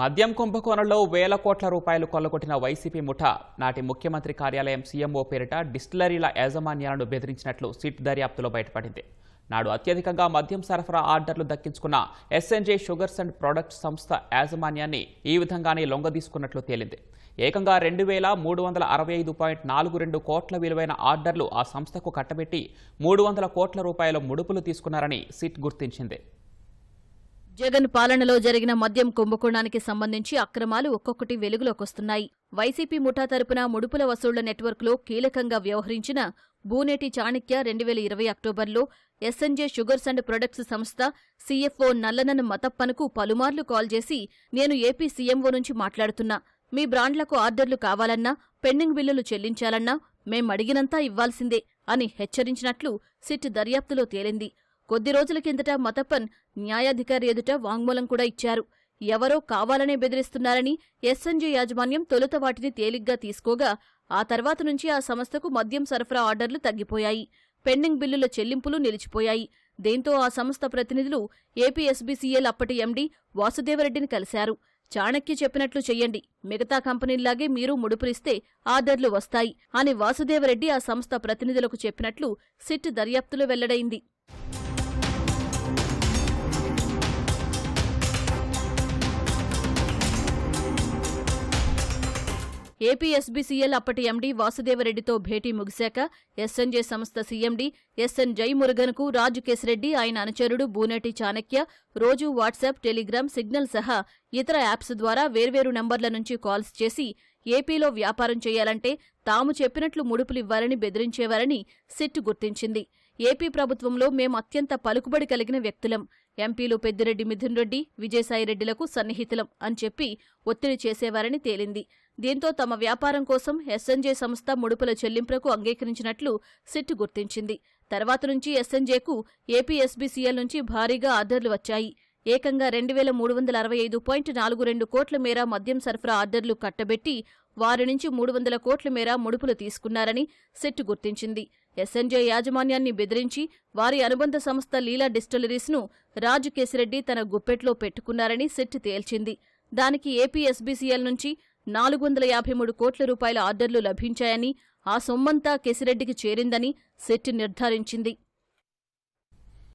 మద్యం కుంభకోణంలో వేల కోట్ల రూపాయలు కొల్లగొట్టిన వైసీపీ ముఠా నాటి ముఖ్యమంత్రి కార్యాలయం సీఎంఓ పేరిట డిస్టిలరీల యాజమాన్యాలను బెదిరించినట్లు సిట్ దర్యాప్తులో బయటపడింది. నాడు అత్యధికంగా మద్యం సరఫరా ఆర్డర్లు దక్కించుకున్న ఎస్ఎన్జే షుగర్స్ అండ్ ప్రొడక్ట్స్ సంస్థ యాజమాన్యాన్ని ఈ విధంగానే లొంగదీసుకున్నట్లు తేలింది. ఏకంగా 2365.42 కోట్ల విలువైన ఆర్డర్లు ఆ సంస్థకు కట్టబెట్టి 300 కోట్ల రూపాయల ముడుపులు తీసుకున్నారని సిట్ గుర్తించింది. జగన్ పాలనలో జరిగిన మద్యం కుంభకోణానికి సంబంధించి అక్రమాలు ఒక్కొక్కటి వెలుగులోకొస్తున్నాయి. వైసీపీ ముఠా తరపున ముడుపుల వసూళ్ల నెట్వర్క్లో కీలకంగా వ్యవహరించిన బూనేటి చాణక్య 2020 అక్టోబర్లో ఎస్ఎన్జే షుగర్స్ అండ్ ప్రొడక్ట్స్ సంస్థ సీఎఫ్ఓ నల్లనన్ మతప్పన్కు పలుమార్లు కాల్ చేసి, నేను ఏపీ సీఎంఓ నుంచి మాట్లాడుతున్నా, మీ బ్రాండ్లకు ఆర్డర్లు కావాలన్నా, పెండింగ్ బిల్లులు చెల్లించాలన్నా మేమడిగినంతా ఇవ్వాల్సిందే అని హెచ్చరించినట్లు సిట్ దర్యాప్తులో తేలింది. కొద్ది రోజుల కిందట మతప్పన్ న్యాయాధికారి ఎదుట వాంగ్మూలం కూడా ఇచ్చారు. ఎవరో కావాలనే బెదిరిస్తున్నారని ఎస్ఎన్జే యాజమాన్యం తొలుత వాటిని తేలిగ్గా తీసుకోగా, ఆ తర్వాత నుంచి ఆ సంస్థకు మద్యం సరఫరా ఆర్డర్లు తగ్గిపోయాయి. పెండింగ్ బిల్లుల చెల్లింపులు నిలిచిపోయాయి. దీంతో ఆ సంస్థ ప్రతినిధులు ఏపీఎస్బీసీఎల్ అప్పటి ఎండీ వాసుదేవరెడ్డిని కలిశారు. చాణక్య చెప్పినట్లు చెయ్యండి, మిగతా కంపెనీల్లాగే మీరు ముడుపులిస్తే ఆర్డర్లు వస్తాయి అని వాసుదేవరెడ్డి ఆ సంస్థ ప్రతినిధులకు చెప్పినట్లు సిట్ దర్యాప్తులో వెల్లడైంది. ఏపీఎస్బీసీఎల్ అప్పటి ఎండీ వాసుదేవరెడ్డితో భేటీ ముగిశాక ఎస్ఎన్జే సంస్థ సీఎండీ ఎస్ఎన్ జైమురుగన్కు రాజు కేశిరెడ్డి, ఆయన అనుచరుడు బూనేటి చాణక్య రోజూ వాట్సాప్, టెలిగ్రామ్, సిగ్నల్ సహా ఇతర యాప్స్ ద్వారా వేర్వేరు నంబర్ల నుంచి కాల్స్ చేసి ఏపీలో వ్యాపారం చేయాలంటే తాము చెప్పినట్లు ముడుపులివ్వాలని బెదిరించేవారని సిట్ గుర్తించింది. ఏపీ ప్రభుత్వంలో మేం అత్యంత పలుకుబడి కలిగిన వ్యక్తులం, ఎంపీలు పెద్దిరెడ్డి మిథున్ రెడ్డి, విజయసాయిరెడ్డిలకు సన్నిహితులం అని చెప్పి ఒత్తిడి చేసేవారని తేలింది. దీంతో తమ వ్యాపారం కోసం ఎస్ఎన్జే సంస్థ ముడుపుల చెల్లింపులకు అంగీకరించినట్లు సిట్ గుర్తించింది. తర్వాత నుంచి ఎస్ఎన్జేకు ఏపీఎస్బీసీఎల్ నుంచి భారీగా ఆర్డర్లు వచ్చాయి. ఏకంగా 2365.42 కోట్ల మేర మద్యం సరఫరా ఆర్డర్లు కట్టబెట్టి వారి నుంచి 300 కోట్ల మేర ముడుపులు తీసుకున్నారని సిట్ గుర్తించింది. ఎస్ఎన్జే యాజమాన్యాన్ని బెదిరించి వారి అనుబంధ సంస్థ లీలా డిస్టిలరీస్ను రాజు కేశిరెడ్డి తన గుప్పెట్లో పెట్టుకున్నారని సిట్ తేల్చింది. దానికి ఏపీఎస్బీసీఎల్ నుంచి 453 కోట్ల రూపాయల ఆర్డర్లు లభించాయని, ఆ సొమ్మంతా కేశిరెడ్డికి చేరిందని సిట్ నిర్ధారించింది.